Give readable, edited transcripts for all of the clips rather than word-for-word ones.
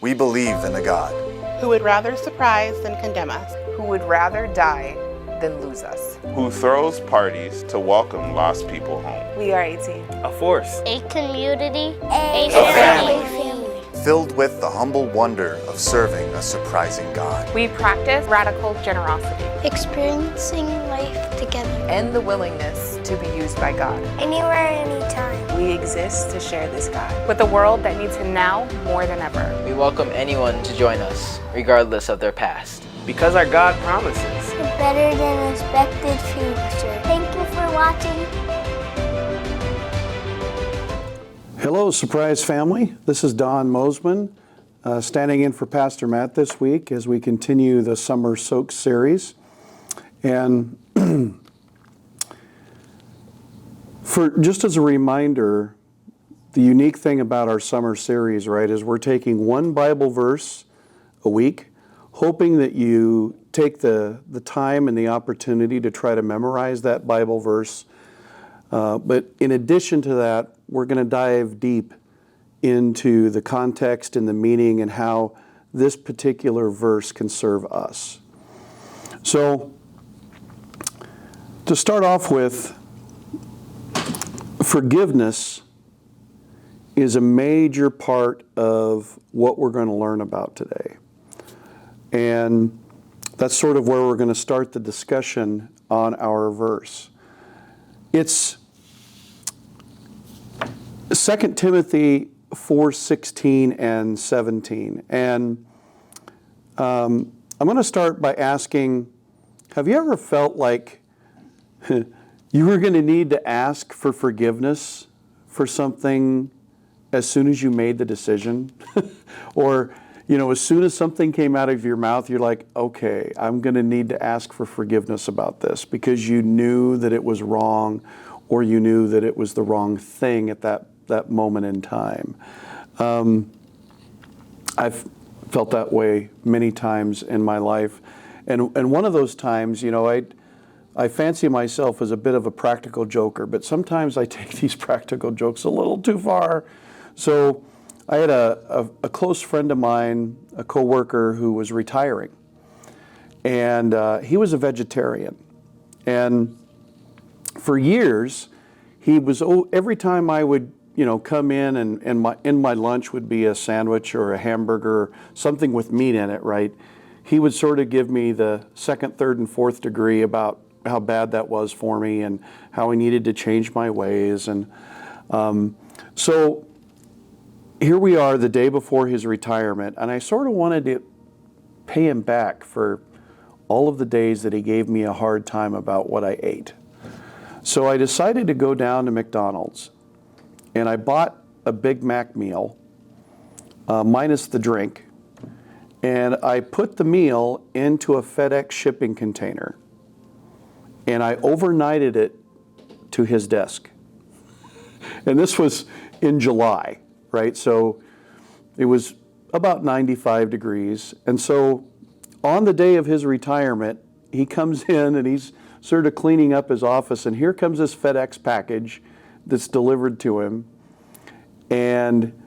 We believe in a God who would rather surprise than condemn us, who would rather die than lose us, who throws parties to welcome lost people home. We are 18. A force. A community. A family. filled with the humble wonder of serving a surprising God. We practice radical generosity, Experiencing life together. And the willingness to be used by God. Anywhere, anytime. We exist to share this God with a world that needs Him now more than ever. We welcome anyone to join us, regardless of their past. Because our God promises a better than expected future. Thank you for watching. Hello, Surprise family. This is Don Mosman, standing in for Pastor Matt this week as we continue the Summer Soak series. And just as a reminder, the unique thing about our summer series, right, is we're taking one Bible verse a week, hoping that you take the time and the opportunity to try to memorize that Bible verse. But in addition to that, we're going to dive deep into the context and the meaning and how this particular verse can serve us. So, to start off with, forgiveness is a major part of what we're going to learn about today. And that's sort of where we're going to start the discussion on our verse. It's 2 Timothy 4:16 and 17. And I'm going to start by asking, have you ever felt like you were going to need to ask for forgiveness for something as soon as you made the decision? Or, as soon as something came out of your mouth, you're like, okay, I'm going to need to ask for forgiveness about this because you knew that it was wrong or you knew that it was the wrong thing at that moment in time. I've felt that way many times in my life. And one of those times, I fancy myself as a bit of a practical joker, but sometimes I take these practical jokes a little too far. So I had a close friend of mine, a coworker who was retiring, and he was a vegetarian. And for years, he was, every time I would come in and in my lunch would be a sandwich or a hamburger, or something with meat in it, right? He would sort of give me the second, third, and fourth degree about how bad that was for me and how I needed to change my ways. And so here we are the day before his retirement, and I sort of wanted to pay him back for all of the days that he gave me a hard time about what I ate. So I decided to go down to McDonald's, and I bought a Big Mac meal, minus the drink, and I put the meal into a FedEx shipping container, and I overnighted it to his desk. And this was in July, right? So it was about 95 degrees. And so on the day of his retirement, he comes in and he's sort of cleaning up his office, and here comes this FedEx package that's delivered to him. And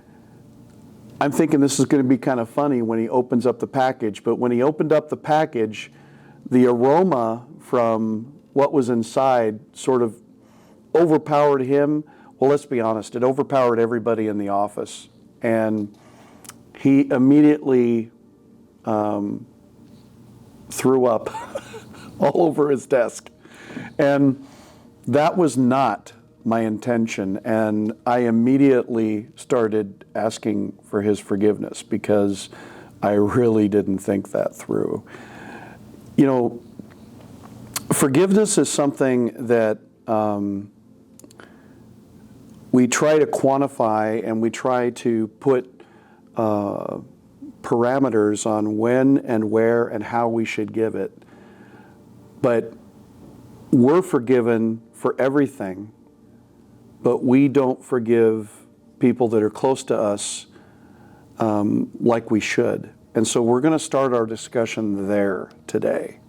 I'm thinking this is going to be kind of funny when he opens up the package, but when he opened up the package, the aroma from what was inside sort of overpowered him. Well, let's be honest, it overpowered everybody in the office. And he immediately threw up all over his desk. And that was not my intention. And I immediately started asking for his forgiveness because I really didn't think that through. Forgiveness is something that we try to quantify, and we try to put parameters on when and where and how we should give it. But we're forgiven for everything, but we don't forgive people that are close to us like we should. And so we're going to start our discussion there today.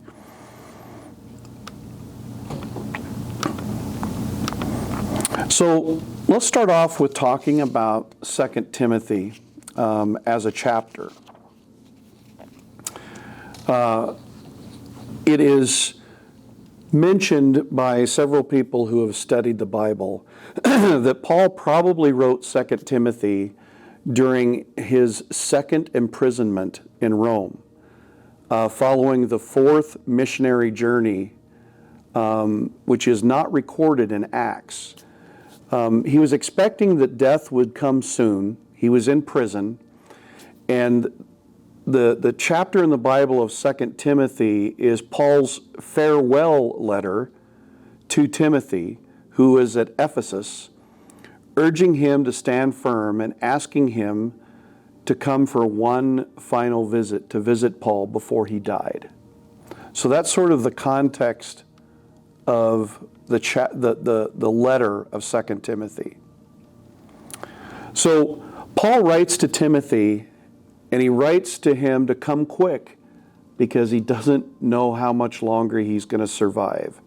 So let's start off with talking about 2 Timothy. as a chapter. It is mentioned by several people who have studied the Bible that Paul probably wrote 2 Timothy during his second imprisonment in Rome, following the fourth missionary journey, which is not recorded in Acts. He was expecting that death would come soon. He was in prison, and the chapter in the Bible of 2 Timothy is Paul's farewell letter to Timothy, who is at Ephesus, urging him to stand firm and asking him to come for one final visit, to visit Paul before he died. So that's sort of the context of the letter of 2 Timothy. So Paul writes to Timothy, and he writes to him to come quick because he doesn't know how much longer he's going to survive.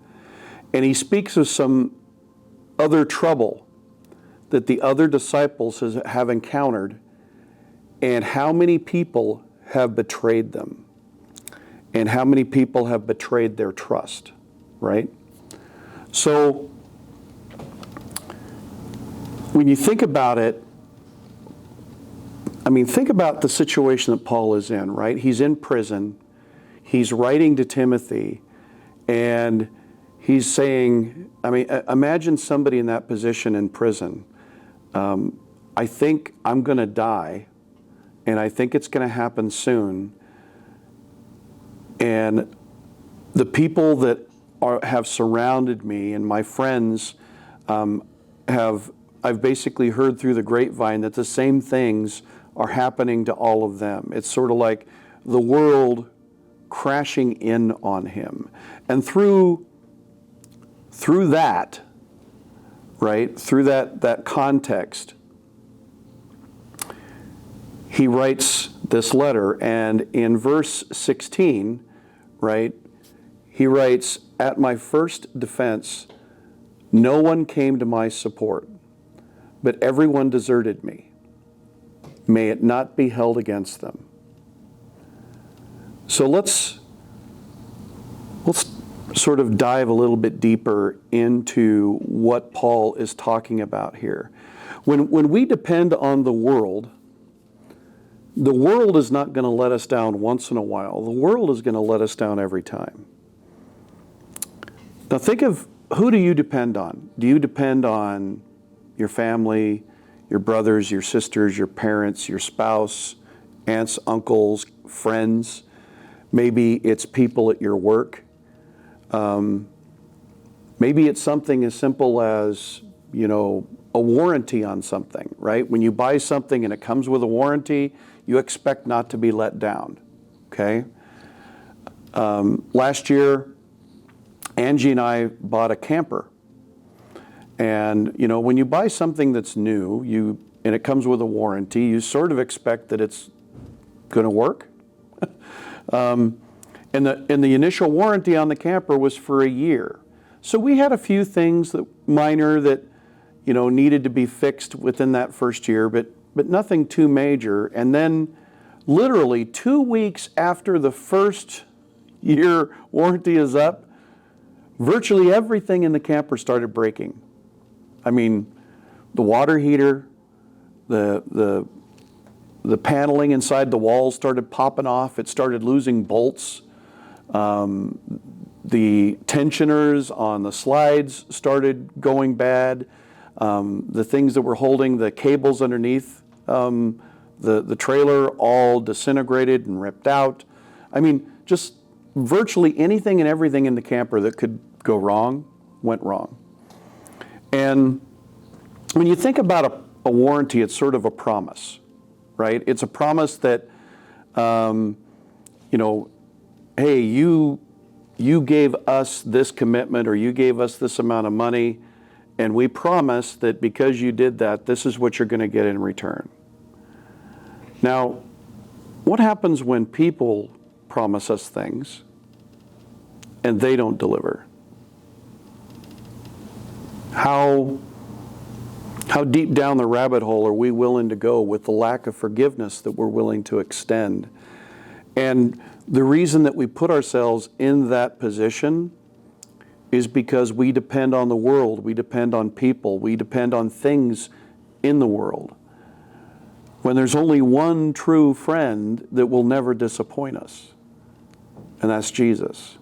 And he speaks of some other trouble that the other disciples have encountered, and how many people have betrayed them, and how many people have betrayed their trust, right? So when you think about it, I mean, think about the situation that Paul is in, right? He's in prison. He's writing to Timothy, and he's saying, I mean, imagine somebody in that position in prison. I think I'm going to die, and I think it's going to happen soon. And the people that have surrounded me and my friends I've basically heard through the grapevine that the same things are happening to all of them. It's sort of like the world crashing in on him. And through that, right, through that context, he writes this letter. And in verse 16, right, he writes, "At my first defense, no one came to my support, but everyone deserted me. May it not be held against them." So let's sort of dive a little bit deeper into what Paul is talking about here. When we depend on the world is not going to let us down once in a while. The world is going to let us down every time. Now think of, who do you depend on? Do you depend on your family, your brothers, your sisters, your parents, your spouse, aunts, uncles, friends? Maybe it's people at your work. Maybe it's something as simple as, a warranty on something, right? When you buy something and it comes with a warranty, you expect not to be let down, okay? Last year, Angie and I bought a camper. And, when you buy something that's new, and it comes with a warranty, you sort of expect that it's going to work. And the initial warranty on the camper was for a year. So we had a few things minor that, needed to be fixed within that first year, but nothing too major. And then literally 2 weeks after the first year warranty is up, virtually everything in the camper started breaking. I mean, the water heater, the paneling inside the walls started popping off. It started losing bolts. The tensioners on the slides started going bad. The things that were holding the cables underneath the trailer all disintegrated and ripped out. I mean, just virtually anything and everything in the camper that could go wrong went wrong. And when you think about a warranty, it's sort of a promise, right? It's a promise that, hey, you gave us this commitment, or you gave us this amount of money, and we promise that because you did that, this is what you're going to get in return. Now, what happens when people promise us things and they don't deliver? How How deep down the rabbit hole are we willing to go with the lack of forgiveness that we're willing to extend? And the reason that we put ourselves in that position is because we depend on the world, we depend on people, we depend on things in the world. When there's only one true friend that will never disappoint us, and that's Jesus.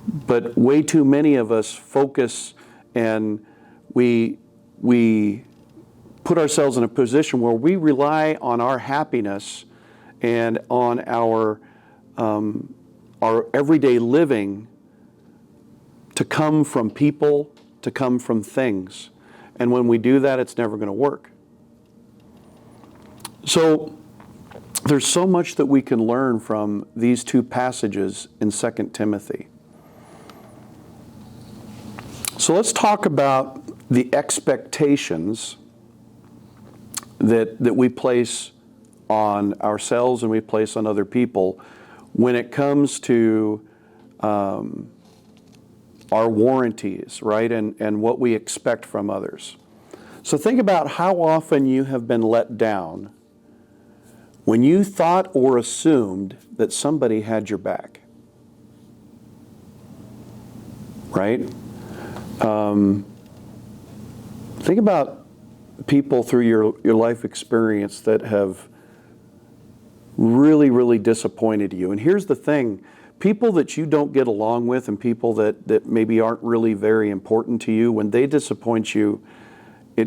But way too many of us focus and we put ourselves in a position where we rely on our happiness and on our everyday living to come from people, to come from things. And when we do that, it's never going to work. So there's so much that we can learn from these two passages in 2 Timothy. So let's talk about the expectations that we place on ourselves and we place on other people when it comes to our warranties, right? And what we expect from others. So think about how often you have been let down when you thought or assumed that somebody had your back. Right? Think about people through your life experience that have really, really disappointed you. And here's the thing, people that you don't get along with and people that maybe aren't really very important to you, when they disappoint you,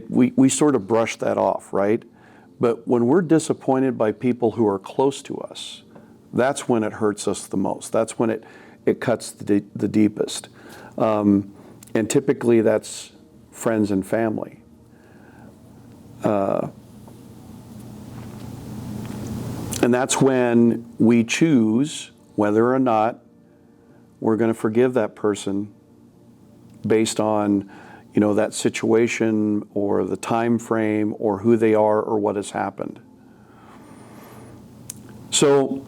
we sort of brush that off, right? But when we're disappointed by people who are close to us, that's when it hurts us the most. That's when it cuts the deepest. And typically that's friends and family. And that's when we choose whether or not we're going to forgive that person based on, that situation or the time frame or who they are or what has happened. So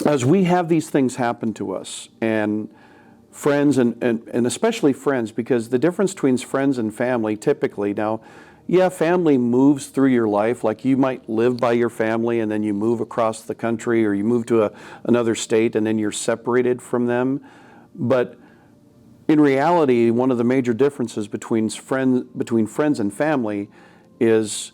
as we have these things happen to us, and friends and especially friends, because the difference between friends and family typically, now, yeah, family moves through your life. Like you might live by your family and then you move across the country or you move to another state and then you're separated from them. But in reality, one of the major differences between friends and family is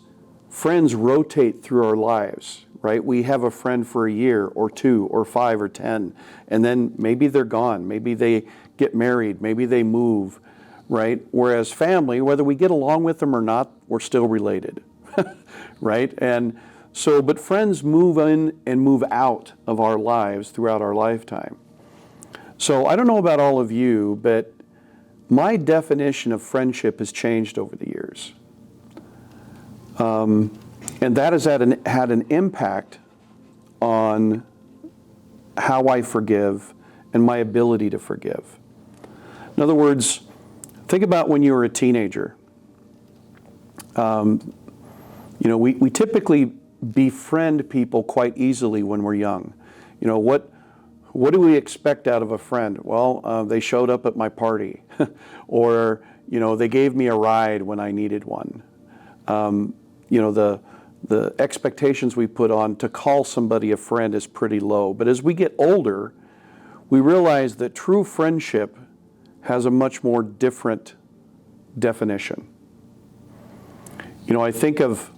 friends rotate through our lives, right? We have a friend for a year or 2 or 5 or 10, and then maybe they're gone. Maybe they get married. Maybe they move. Right? Whereas family, whether we get along with them or not, we're still related, right? And so, but friends move in and move out of our lives throughout our lifetime. So I don't know about all of you, but my definition of friendship has changed over the years. And that has had an impact on how I forgive and my ability to forgive. In other words, think about when you were a teenager. We typically befriend people quite easily when we're young. What do we expect out of a friend? Well, they showed up at my party, or they gave me a ride when I needed one. The expectations we put on to call somebody a friend is pretty low. But as we get older, we realize that true friendship has a much more different definition. I think of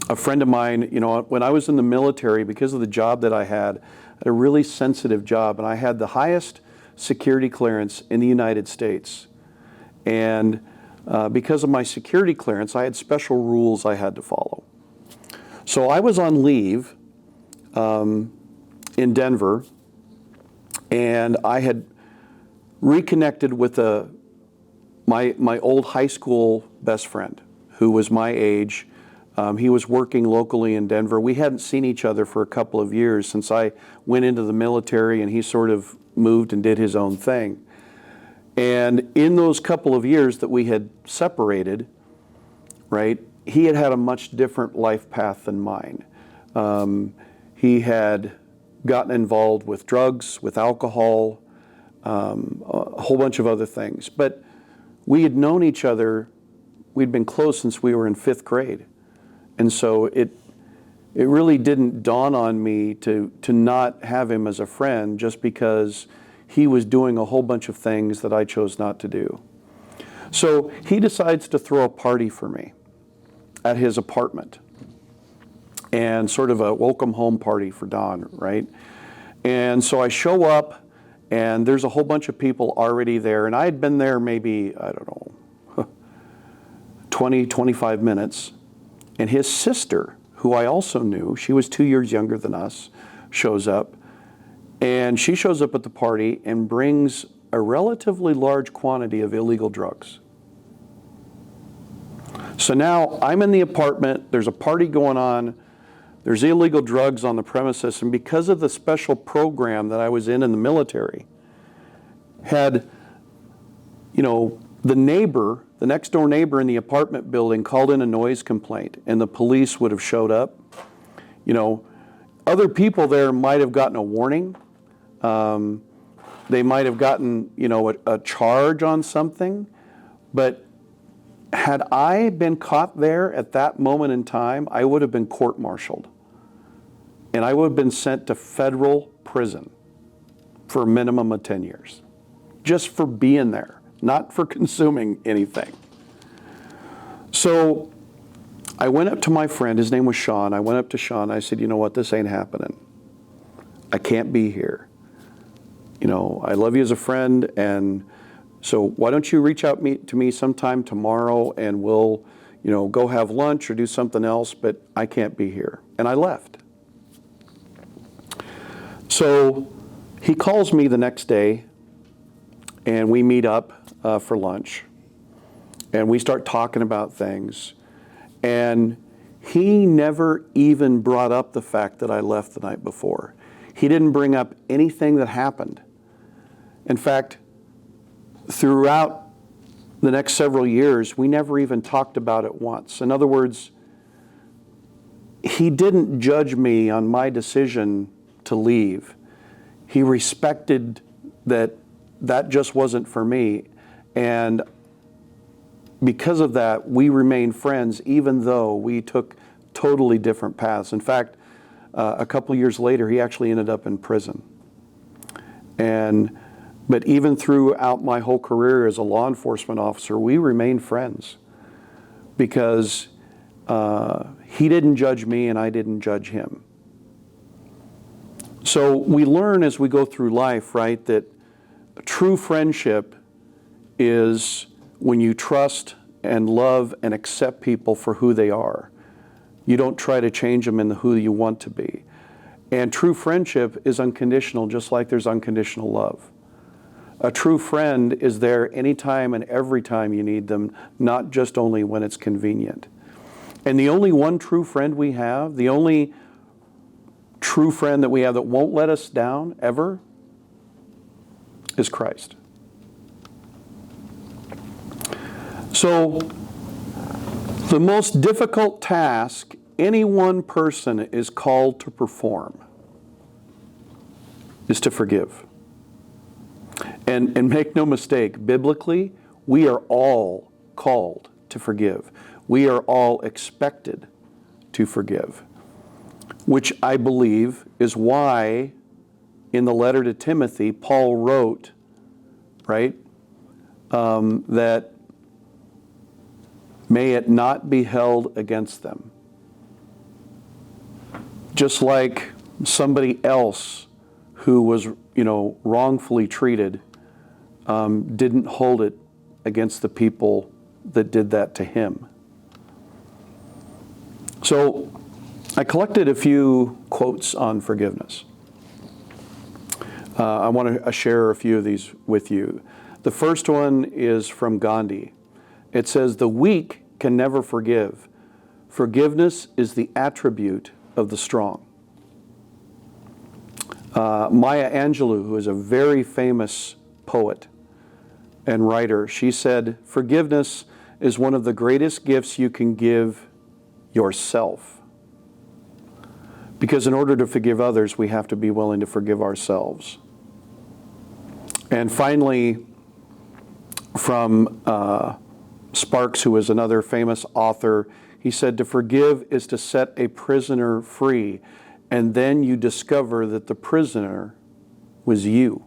a friend of mine, when I was in the military, because of the job that I had a really sensitive job, and I had the highest security clearance in the United States. And because of my security clearance, I had special rules I had to follow. So I was on leave in Denver, and I had reconnected with my old high school best friend who was my age. He was working locally in Denver. We hadn't seen each other for a couple of years since I went into the military, and he sort of moved and did his own thing. And in those couple of years that we had separated, right, he had a much different life path than mine. He had gotten involved with drugs, with alcohol, a whole bunch of other things. But we had known each other we'd been close since we were in 5th grade. And so it really didn't dawn on me to not have him as a friend just because he was doing a whole bunch of things that I chose not to do. So he decides to throw a party for me at his apartment, and sort of a welcome home party for Don, right? And so I show up, and there's a whole bunch of people already there, and I had been there maybe, I don't know, 20, 25 minutes, and his sister, who I also knew, she was 2 years younger than us, shows up, and she shows up at the party and brings a relatively large quantity of illegal drugs. So now I'm in the apartment, there's a party going on, there's illegal drugs on the premises, and because of the special program that I was in the military, had, the neighbor, the next door neighbor in the apartment building called in a noise complaint, and the police would have showed up. Other people there might have gotten a warning. They might have gotten, a charge on something, but had I been caught there at that moment in time, I would have been court-martialed. And I would have been sent to federal prison for a minimum of 10 years. Just for being there, not for consuming anything. So I went up to my friend, his name was Sean. I went up to Sean, I said, you know what, this ain't happening. I can't be here. I love you as a friend, and so why don't you reach out to me sometime tomorrow, and we'll, go have lunch or do something else, but I can't be here. And I left. So he calls me the next day, and we meet up for lunch, and we start talking about things, and he never even brought up the fact that I left the night before. He didn't bring up anything that happened. In fact, throughout the next several years, we never even talked about it once. In other words, he didn't judge me on my decision to leave. He respected that just wasn't for me. And because of that, we remained friends, even though we took totally different paths. In fact, a couple years later, he actually ended up in prison. But even throughout my whole career as a law enforcement officer, we remained friends because he didn't judge me and I didn't judge him. So we learn as we go through life, right, that true friendship is when you trust and love and accept people for who they are. You don't try to change them into who you want to be. And true friendship is unconditional, just like there's unconditional love. A true friend is there anytime and every time you need them, not just only when it's convenient. And the only one true friend we have, the only true friend that we have that won't let us down ever, is Christ. So, the most difficult task any one person is called to perform is to forgive. And make no mistake, biblically, we are all called to forgive. We are all expected to forgive, which I believe is why in the letter to Timothy, Paul wrote, right, that may it not be held against them. Just like somebody else who was, wrongfully treated, didn't hold it against the people that did that to him. So I collected a few quotes on forgiveness. I want to share a few of these with you. The first one is from Gandhi. It says, "The weak can never forgive. Forgiveness is the attribute of the strong." Maya Angelou, who is a very famous poet and writer, she said, "Forgiveness is one of the greatest gifts you can give yourself." Because in order to forgive others, we have to be willing to forgive ourselves. And finally, from Sparks, who is another famous author, he said, to forgive is to set a prisoner free, and then you discover that the prisoner was you.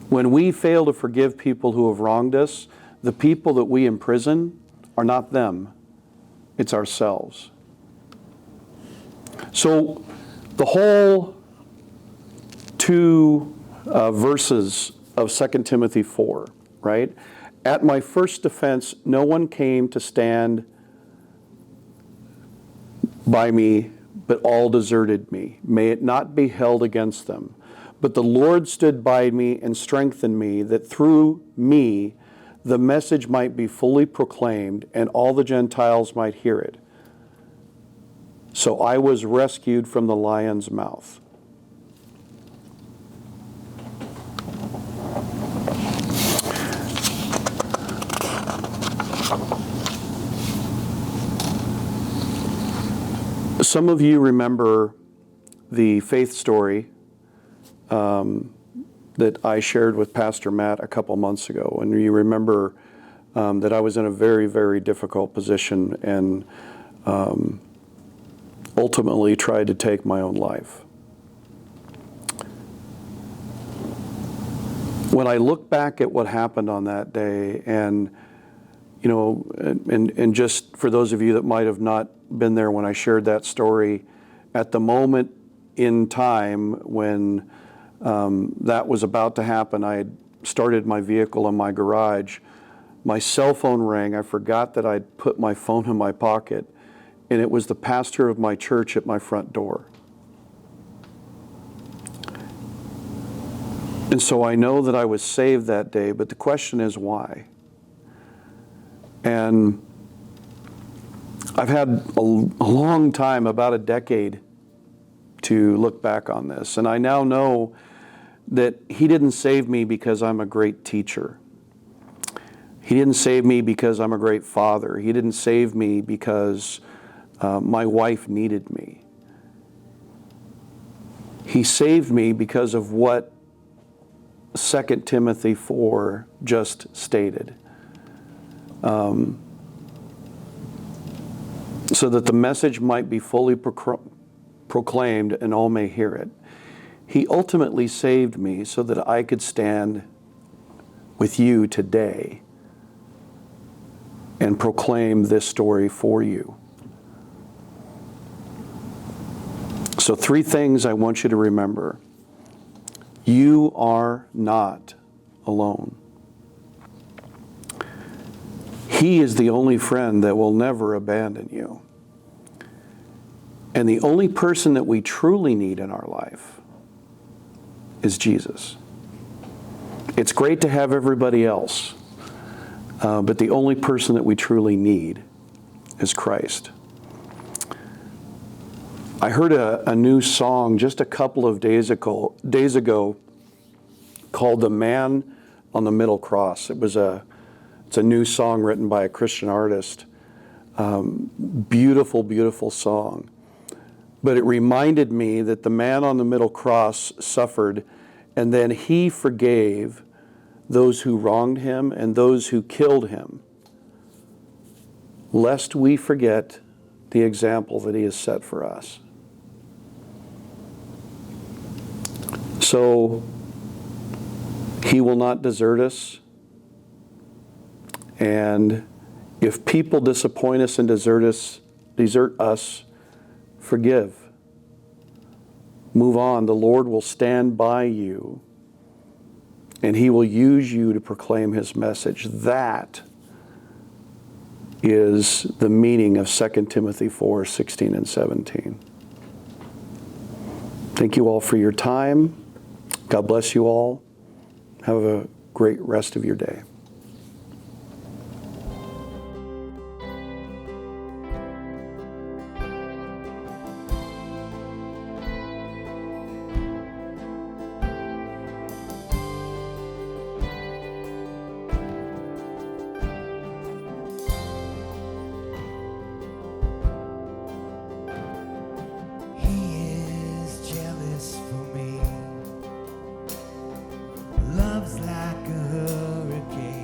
When we fail to forgive people who have wronged us, the people that we imprison are not them, it's ourselves. So the whole two verses of 2 Timothy 4, right? At my first defense, no one came to stand by me, but all deserted me. May it not be held against them. But the Lord stood by me and strengthened me, that through me the message might be fully proclaimed and all the Gentiles might hear it. So I was rescued from the lion's mouth. Some of you remember the faith story that I shared with Pastor Matt a couple months ago. And you remember that I was in a very, very difficult position and ultimately tried to take my own life. When I look back at what happened on that day, and you know, and just for those of you that might have not been there when I shared that story, at the moment in time when that was about to happen, I had started my vehicle in my garage. My cell phone rang. I forgot that I'd put my phone in my pocket, and it was the pastor of my church at my front door. And so I know that I was saved that day, but the question is why? And I've had a long time, about a decade, to look back on this. And I now know that He didn't save me because I'm a great teacher. He didn't save me because I'm a great father. He didn't save me because my wife needed me. He saved me because of what 2 Timothy 4 just stated. So that the message might be fully proclaimed and all may hear it. He ultimately saved me so that I could stand with you today and proclaim this story for you. So 3 things I want you to remember. You are not alone. He is the only friend that will never abandon you. And the only person that we truly need in our life is Jesus. It's great to have everybody else, but the only person that we truly need is Christ. I heard a new song just a couple of days ago called "The Man on the Middle Cross." It's a new song written by a Christian artist. Beautiful, beautiful song. But it reminded me that the man on the middle cross suffered, and then He forgave those who wronged Him and those who killed Him, lest we forget the example that He has set for us. So He will not desert us. And if people disappoint us and desert us, forgive. Move on. The Lord will stand by you, and He will use you to proclaim His message. That is the meaning of 2 Timothy 4, 16 and 17. Thank you all for your time. God bless you all. Have a great rest of your day. Love's like a hurricane.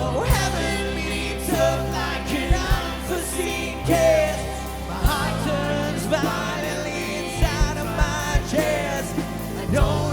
know heaven meets up like an unforeseen case. My heart turns violently inside of my chest. I know